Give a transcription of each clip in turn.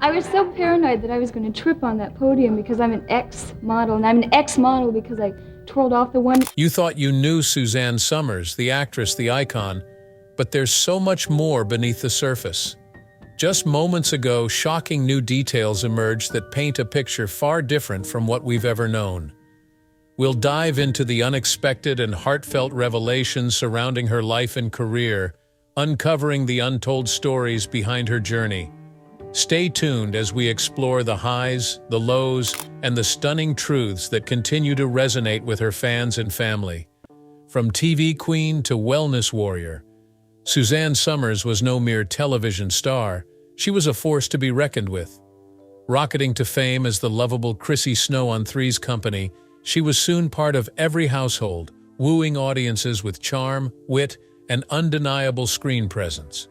I was so paranoid that I was going to trip on that podium because I'm an ex-model, and I'm an ex-model because I twirled off the one. You thought you knew Suzanne Summers, the actress, the icon, but there's so much more beneath the surface. Just moments ago, shocking new details emerged that paint a picture far different from what we've ever known. We'll dive into the unexpected and heartfelt revelations surrounding her life and career, uncovering the untold stories behind her journey. Stay tuned as we explore the highs, the lows, and the stunning truths that continue to resonate with her fans and family. From TV queen to wellness warrior, Suzanne Summers was no mere television star. She was a force to be reckoned with. Rocketing to fame as the lovable Chrissy Snow on Three's Company, she was soon part of every household, wooing audiences with charm, wit, and undeniable screen presence.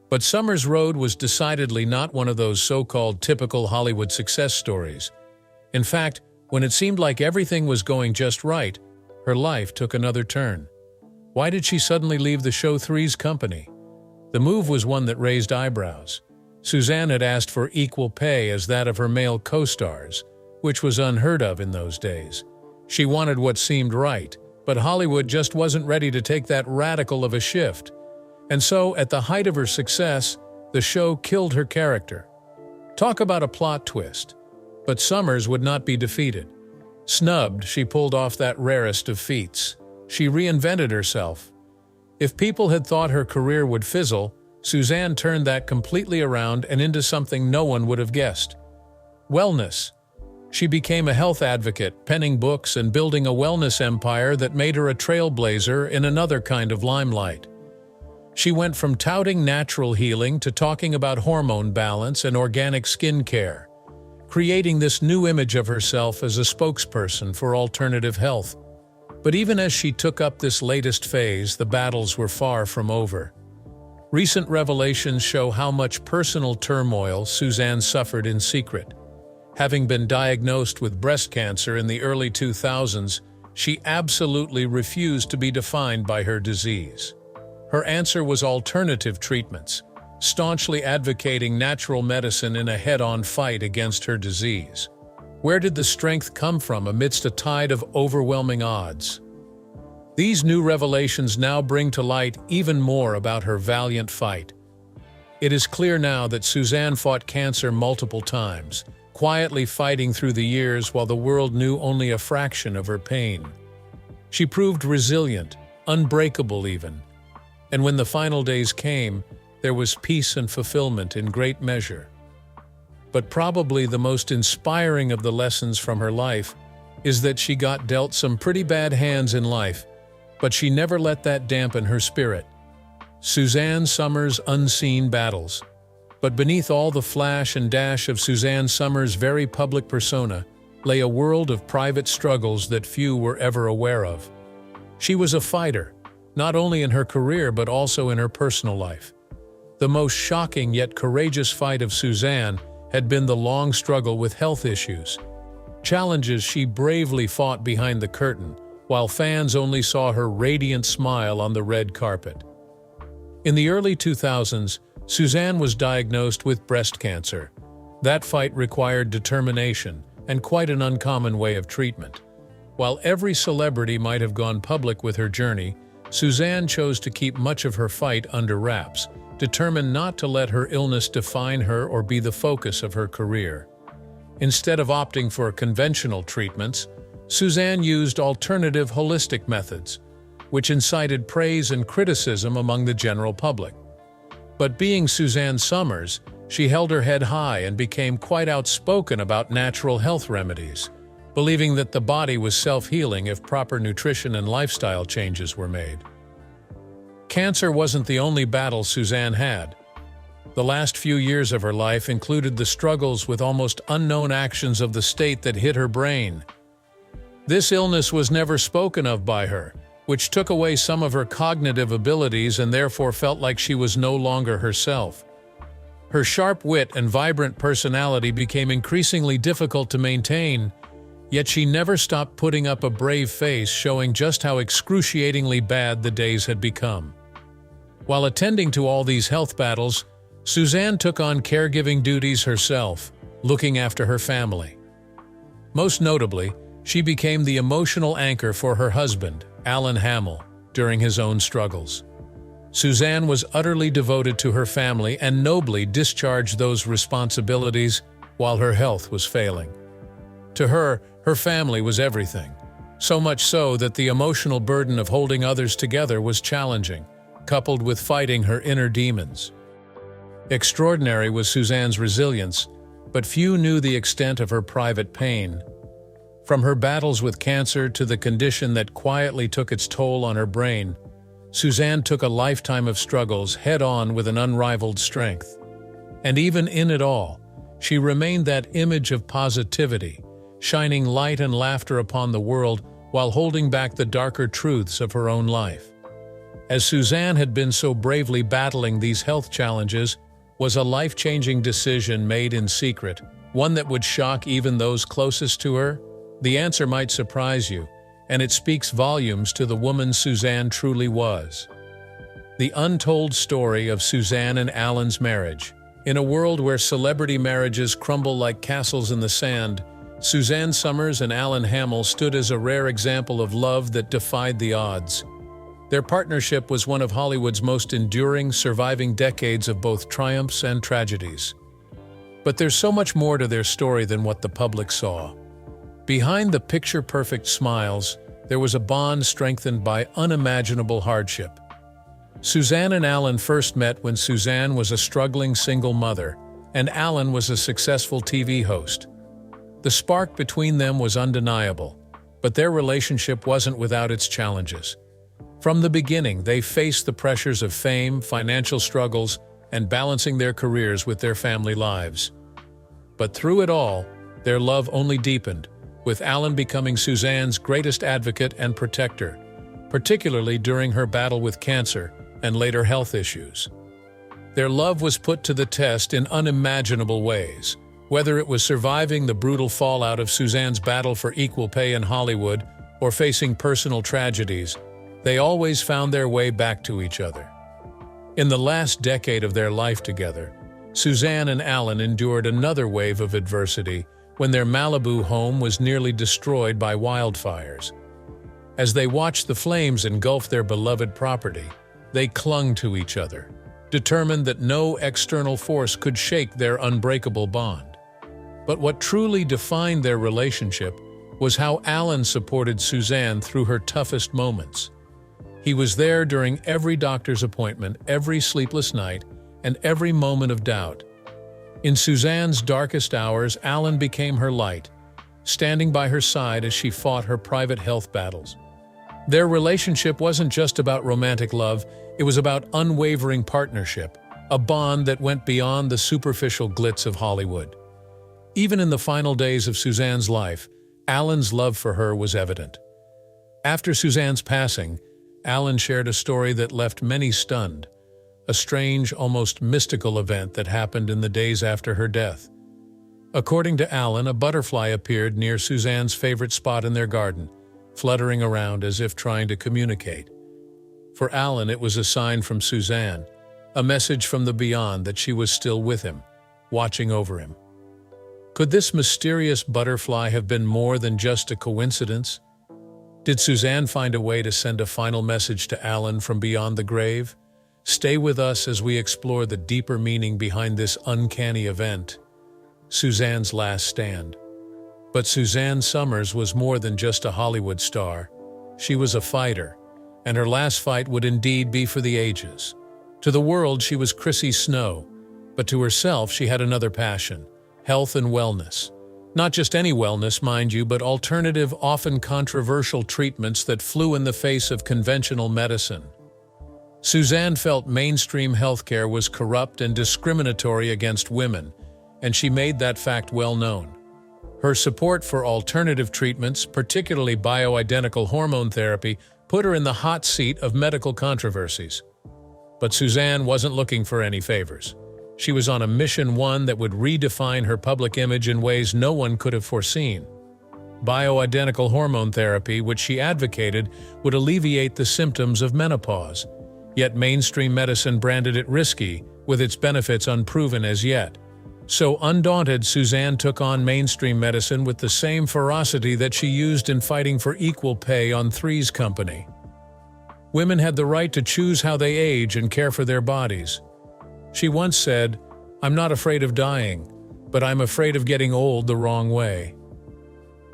But Summers' road was decidedly not one of those so-called typical Hollywood success stories. In fact, when it seemed like everything was going just right, her life took another turn. Why did she suddenly leave the show Three's Company? The move was one that raised eyebrows. Suzanne had asked for equal pay as that of her male co-stars, which was unheard of in those days. She wanted what seemed right, but Hollywood just wasn't ready to take that radical of a shift. And so, at the height of her success, the show killed her character. Talk about a plot twist. But Summers would not be defeated. Snubbed, she pulled off that rarest of feats. She reinvented herself. If people had thought her career would fizzle, Suzanne turned that completely around and into something no one would have guessed. Wellness. She became a health advocate, penning books and building a wellness empire that made her a trailblazer in another kind of limelight. She went from touting natural healing to talking about hormone balance and organic skincare, creating this new image of herself as a spokesperson for alternative health. But even as she took up this latest phase, the battles were far from over. Recent revelations show how much personal turmoil Suzanne suffered in secret. Having been diagnosed with breast cancer in the early 2000s, she absolutely refused to be defined by her disease. Her answer was alternative treatments, staunchly advocating natural medicine in a head-on fight against her disease. Where did the strength come from amidst a tide of overwhelming odds? These new revelations now bring to light even more about her valiant fight. It is clear now that Suzanne fought cancer multiple times, quietly fighting through the years while the world knew only a fraction of her pain. She proved resilient, unbreakable even. And when the final days came, there was peace and fulfillment in great measure. But probably the most inspiring of the lessons from her life is that she got dealt some pretty bad hands in life, but she never let that dampen her spirit. Suzanne Summers' unseen battles. But beneath all the flash and dash of Suzanne Summers' very public persona lay a world of private struggles that few were ever aware of. She was a fighter, not only in her career but also in her personal life. The most shocking yet courageous fight of Suzanne had been the long struggle with health issues. Challenges she bravely fought behind the curtain, while fans only saw her radiant smile on the red carpet. In the early 2000s, Suzanne was diagnosed with breast cancer. That fight required determination and quite an uncommon way of treatment. While every celebrity might have gone public with her journey, Suzanne chose to keep much of her fight under wraps, determined not to let her illness define her or be the focus of her career. Instead of opting for conventional treatments, Suzanne used alternative holistic methods, which incited praise and criticism among the general public. But being Suzanne Summers, she held her head high and became quite outspoken about natural health remedies, believing that the body was self-healing if proper nutrition and lifestyle changes were made. Cancer wasn't the only battle Suzanne had. The last few years of her life included the struggles with almost unknown actions of the state that hit her brain. This illness was never spoken of by her, which took away some of her cognitive abilities and therefore felt like she was no longer herself. Her sharp wit and vibrant personality became increasingly difficult to maintain, yet she never stopped putting up a brave face, showing just how excruciatingly bad the days had become. While attending to all these health battles, Suzanne took on caregiving duties herself, looking after her family. Most notably, she became the emotional anchor for her husband, Alan Hamill, during his own struggles. Suzanne was utterly devoted to her family and nobly discharged those responsibilities while her health was failing. To her, her family was everything, so much so that the emotional burden of holding others together was challenging, coupled with fighting her inner demons. Extraordinary was Suzanne's resilience, but few knew the extent of her private pain. From her battles with cancer to the condition that quietly took its toll on her brain, Suzanne took a lifetime of struggles head-on with an unrivaled strength. And even in it all, she remained that image of positivity, shining light and laughter upon the world while holding back the darker truths of her own life. As Suzanne had been so bravely battling these health challenges, was a life-changing decision made in secret, one that would shock even those closest to her? The answer might surprise you, and it speaks volumes to the woman Suzanne truly was. The untold story of Suzanne and Alan's marriage. In a world where celebrity marriages crumble like castles in the sand, Suzanne Somers and Alan Hamill stood as a rare example of love that defied the odds. Their partnership was one of Hollywood's most enduring, surviving decades of both triumphs and tragedies. But there's so much more to their story than what the public saw. Behind the picture-perfect smiles, there was a bond strengthened by unimaginable hardship. Suzanne and Alan first met when Suzanne was a struggling single mother, and Alan was a successful TV host. The spark between them was undeniable, but their relationship wasn't without its challenges. From the beginning, they faced the pressures of fame, financial struggles, and balancing their careers with their family lives. But through it all, their love only deepened, with Alan becoming Suzanne's greatest advocate and protector, particularly during her battle with cancer and later health issues. Their love was put to the test in unimaginable ways, whether it was surviving the brutal fallout of Suzanne's battle for equal pay in Hollywood or facing personal tragedies. They always found their way back to each other. In the last decade of their life together, Suzanne and Alan endured another wave of adversity when their Malibu home was nearly destroyed by wildfires. As they watched the flames engulf their beloved property, they clung to each other, determined that no external force could shake their unbreakable bond. But what truly defined their relationship was how Alan supported Suzanne through her toughest moments. He was there during every doctor's appointment, every sleepless night, and every moment of doubt. In Suzanne's darkest hours, Alan became her light, standing by her side as she fought her private health battles. Their relationship wasn't just about romantic love, it was about unwavering partnership, a bond that went beyond the superficial glitz of Hollywood. Even in the final days of Suzanne's life, Alan's love for her was evident. After Suzanne's passing, Alan shared a story that left many stunned, a strange, almost mystical event that happened in the days after her death. According to Alan, a butterfly appeared near Suzanne's favorite spot in their garden, fluttering around as if trying to communicate. For Alan, it was a sign from Suzanne, a message from the beyond that she was still with him, watching over him. Could this mysterious butterfly have been more than just a coincidence? Did Suzanne find a way to send a final message to Alan from beyond the grave? Stay with us as we explore the deeper meaning behind this uncanny event. Suzanne's last stand. But Suzanne Somers was more than just a Hollywood star. She was a fighter, and her last fight would indeed be for the ages. To the world, she was Chrissy Snow, but to herself, she had another passion: health and wellness. Not just any wellness, mind you, but alternative, often controversial treatments that flew in the face of conventional medicine. Suzanne felt mainstream healthcare was corrupt and discriminatory against women, and she made that fact well known. Her support for alternative treatments, particularly bioidentical hormone therapy, put her in the hot seat of medical controversies. But Suzanne wasn't looking for any favors. She was on a mission, one that would redefine her public image in ways no one could have foreseen. Bioidentical hormone therapy, which she advocated, would alleviate the symptoms of menopause. yet mainstream medicine branded it risky, with its benefits unproven as yet. So undaunted, Suzanne took on mainstream medicine with the same ferocity that she used in fighting for equal pay on Three's Company. Women had the right to choose how they age and care for their bodies. She once said, "I'm not afraid of dying, but I'm afraid of getting old the wrong way."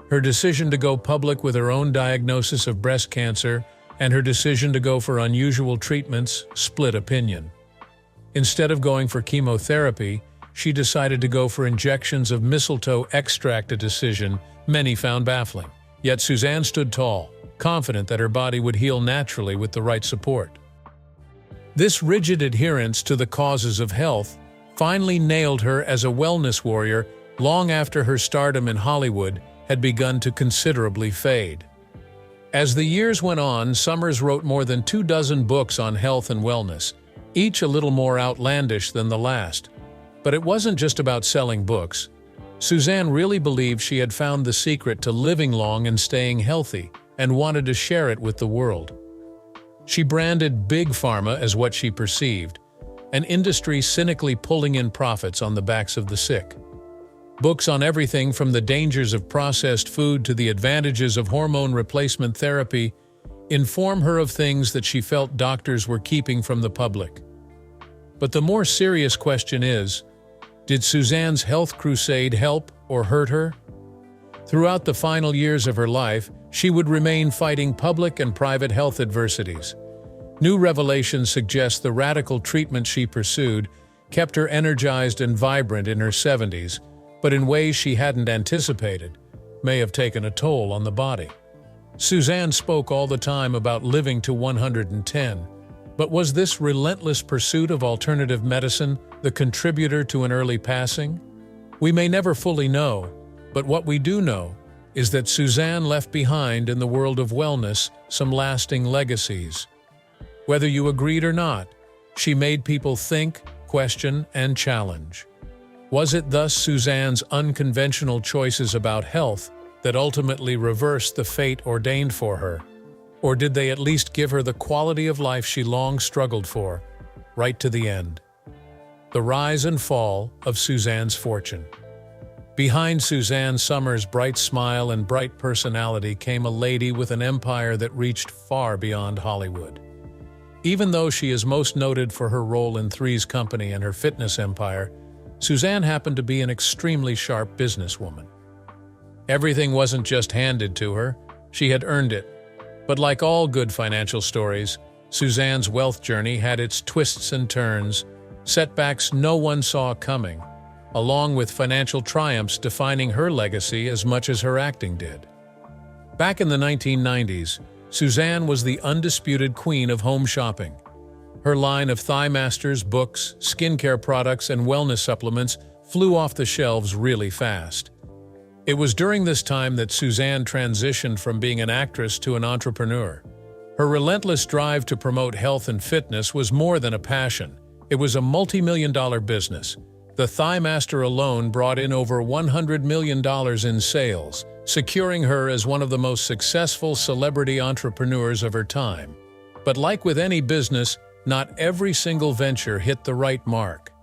Her decision to go public with her own diagnosis of breast cancer and her decision to go for unusual treatments split opinion. Instead of going for chemotherapy, she decided to go for injections of mistletoe extract, a decision many found baffling. Yet Suzanne stood tall, confident that her body would heal naturally with the right support. This rigid adherence to the causes of health finally nailed her as a wellness warrior long after her stardom in Hollywood had begun to considerably fade. As the years went on, Summers wrote more than 24 books on health and wellness, each a little more outlandish than the last. But it wasn't just about selling books. Suzanne really believed she had found the secret to living long and staying healthy, and wanted to share it with the world. She branded Big Pharma as what she perceived, an industry cynically pulling in profits on the backs of the sick. Books on everything from the dangers of processed food to the advantages of hormone replacement therapy inform her of things that she felt doctors were keeping from the public. But the more serious question is, did Suzanne's health crusade help or hurt her? Throughout the final years of her life, she would remain fighting public and private health adversities. New revelations suggest the radical treatment she pursued kept her energized and vibrant in her 70s, but in ways she hadn't anticipated, may have taken a toll on the body. Suzanne spoke all the time about living to 110, but was this relentless pursuit of alternative medicine the contributor to an early passing? We may never fully know, but what we do know is that Suzanne left behind in the world of wellness some lasting legacies. Whether you agreed or not, she made people think, question, and challenge. Was it thus Suzanne's unconventional choices about health that ultimately reversed the fate ordained for her? Or did they at least give her the quality of life she long struggled for, right to the end? The rise and fall of Suzanne's fortune. Behind Suzanne Summers' bright smile and bright personality came a lady with an empire that reached far beyond Hollywood. Even though she is most noted for her role in Three's Company and her fitness empire, Suzanne happened to be an extremely sharp businesswoman. Everything wasn't just handed to her, she had earned it. But like all good financial stories, Suzanne's wealth journey had its twists and turns, setbacks no one saw coming, along with financial triumphs defining her legacy as much as her acting did. Back in the 1990s, Suzanne was the undisputed queen of home shopping. Her line of Thigh Masters books, skincare products, and wellness supplements flew off the shelves really fast. It was during this time that Suzanne transitioned from being an actress to an entrepreneur. Her relentless drive to promote health and fitness was more than a passion. It was a multi-million-dollar business. The Thigh Master alone brought in over $100 million in sales, securing her as one of the most successful celebrity entrepreneurs of her time. But like with any business, not every single venture hit the right mark.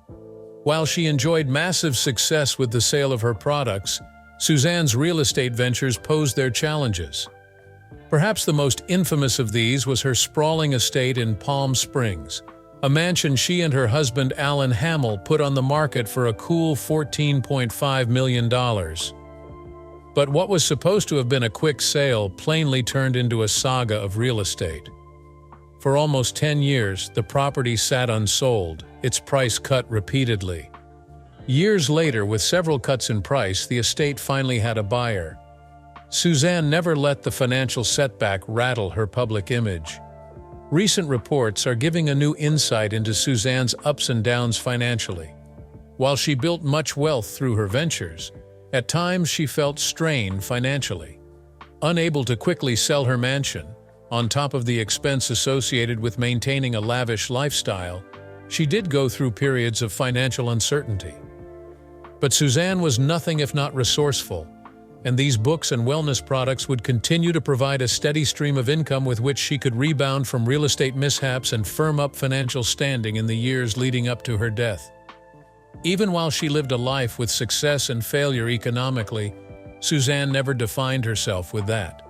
While she enjoyed massive success with the sale of her products, Suzanne's real estate ventures posed their challenges. Perhaps the most infamous of these was her sprawling estate in Palm Springs, a mansion she and her husband Alan Hamill put on the market for a cool $14.5 million. But what was supposed to have been a quick sale plainly turned into a saga of real estate. For almost 10 years, the property sat unsold, its price cut repeatedly. Years later, with several cuts in price, the estate finally had a buyer. Suzanne never let the financial setback rattle her public image. Recent reports are giving a new insight into Suzanne's ups and downs financially. While she built much wealth through her ventures, at times she felt strained financially. Unable to quickly sell her mansion, on top of the expense associated with maintaining a lavish lifestyle, she did go through periods of financial uncertainty. But Suzanne was nothing if not resourceful, and these books and wellness products would continue to provide a steady stream of income with which she could rebound from real estate mishaps and firm up financial standing in the years leading up to her death. Even while she lived a life with success and failure economically, Suzanne never defined herself with that.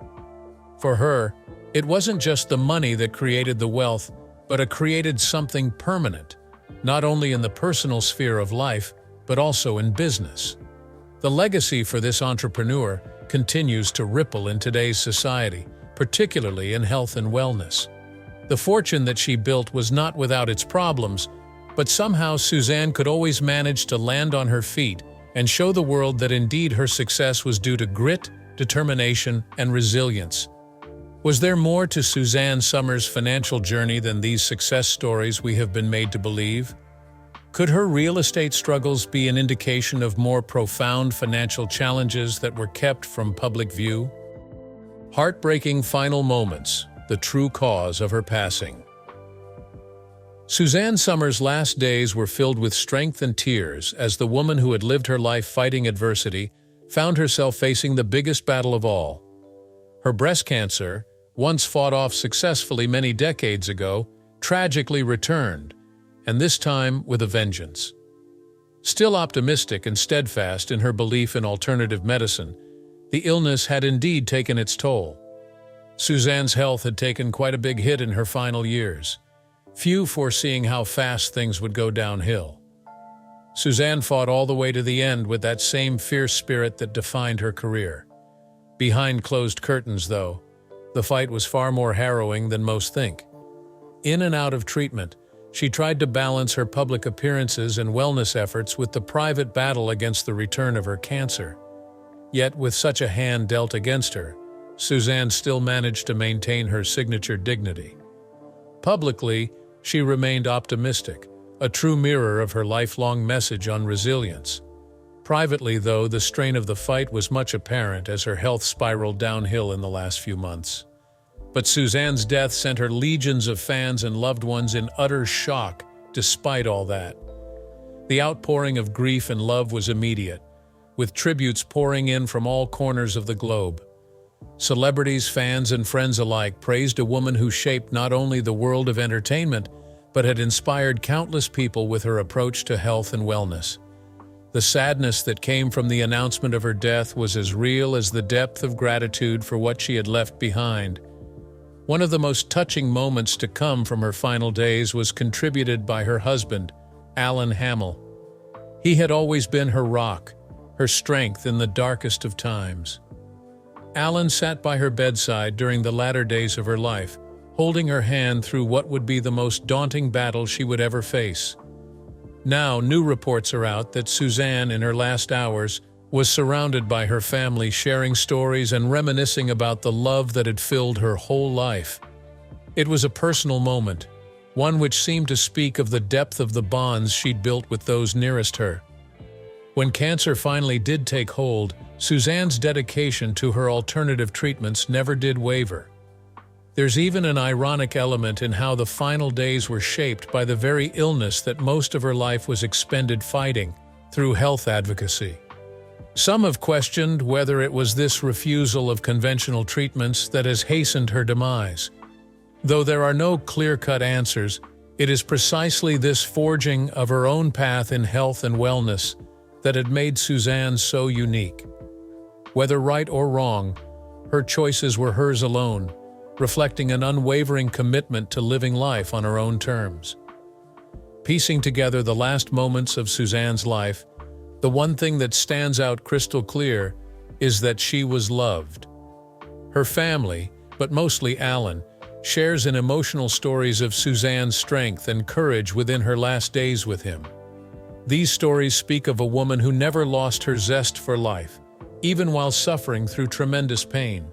For her, it wasn't just the money that created the wealth, but it created something permanent, not only in the personal sphere of life, but also in business. The legacy for this entrepreneur continues to ripple in today's society, particularly in health and wellness. The fortune that she built was not without its problems, but somehow Suzanne could always manage to land on her feet and show the world that indeed her success was due to grit, determination, and resilience. Was there more to Suzanne Somers' financial journey than these success stories we have been made to believe? Could her real estate struggles be an indication of more profound financial challenges that were kept from public view? Heartbreaking final moments, the true cause of her passing. Suzanne Somers' last days were filled with strength and tears as the woman who had lived her life fighting adversity found herself facing the biggest battle of all. Her breast cancer, once fought off successfully many decades ago, tragically returned, and this time with a vengeance. Still optimistic and steadfast in her belief in alternative medicine, the illness had indeed taken its toll. Suzanne's health had taken quite a big hit in her final years, few foreseeing how fast things would go downhill. Suzanne fought all the way to the end with that same fierce spirit that defined her career. Behind closed curtains, though, the fight was far more harrowing than most think. In and out of treatment, she tried to balance her public appearances and wellness efforts with the private battle against the return of her cancer. Yet, with such a hand dealt against her, Suzanne still managed to maintain her signature dignity. Publicly, she remained optimistic, a true mirror of her lifelong message on resilience. Privately, though, the strain of the fight was much apparent as her health spiraled downhill in the last few months. But Suzanne's death sent her legions of fans and loved ones in utter shock despite all that. The outpouring of grief and love was immediate, with tributes pouring in from all corners of the globe. Celebrities, fans, and friends alike praised a woman who shaped not only the world of entertainment, but had inspired countless people with her approach to health and wellness. The sadness that came from the announcement of her death was as real as the depth of gratitude for what she had left behind. One of the most touching moments to come from her final days was contributed by her husband, Alan Hamill. He had always been her rock, her strength in the darkest of times. Alan sat by her bedside during the latter days of her life, holding her hand through what would be the most daunting battle she would ever face. Now, new reports are out that Suzanne, in her last hours, was surrounded by her family, sharing stories and reminiscing about the love that had filled her whole life. It was a personal moment, one which seemed to speak of the depth of the bonds she'd built with those nearest her. When cancer finally did take hold, Suzanne's dedication to her alternative treatments never did waver. There's even an ironic element in how the final days were shaped by the very illness that most of her life was expended fighting through health advocacy. Some have questioned whether it was this refusal of conventional treatments that has hastened her demise. Though there are no clear-cut answers, it is precisely this forging of her own path in health and wellness that had made Suzanne so unique. Whether right or wrong, her choices were hers alone, reflecting an unwavering commitment to living life on her own terms. Piecing together the last moments of Suzanne's life, the one thing that stands out crystal clear is that she was loved. Her family, but mostly Alan, shares in emotional stories of Suzanne's strength and courage within her last days with him. These stories speak of a woman who never lost her zest for life, even while suffering through tremendous pain.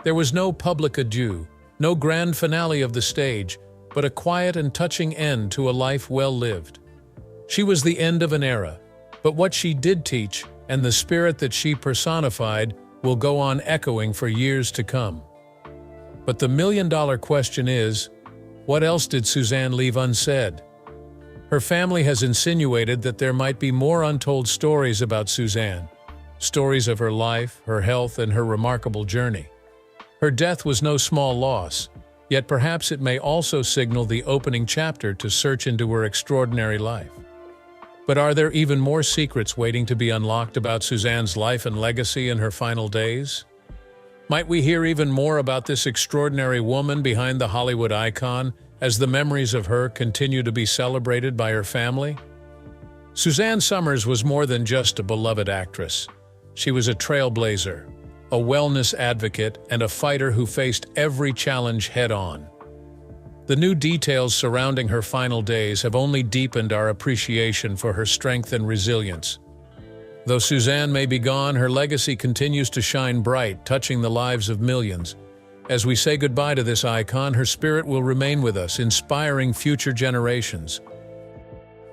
There was no public adieu, no grand finale of the stage, but a quiet and touching end to a life well lived. She was the end of an era, but what she did teach, and the spirit that she personified, will go on echoing for years to come. But the million-dollar question is, what else did Suzanne leave unsaid? Her family has insinuated that there might be more untold stories about Suzanne, stories of her life, her health, and her remarkable journey. Her death was no small loss, yet perhaps it may also signal the opening chapter to search into her extraordinary life. But are there even more secrets waiting to be unlocked about Suzanne's life and legacy in her final days? Might we hear even more about this extraordinary woman behind the Hollywood icon as the memories of her continue to be celebrated by her family? Suzanne Somers was more than just a beloved actress. She was a trailblazer, a wellness advocate, and a fighter who faced every challenge head-on. The new details surrounding her final days have only deepened our appreciation for her strength and resilience. Though Suzanne may be gone, her legacy continues to shine bright, touching the lives of millions. As we say goodbye to this icon, her spirit will remain with us, inspiring future generations.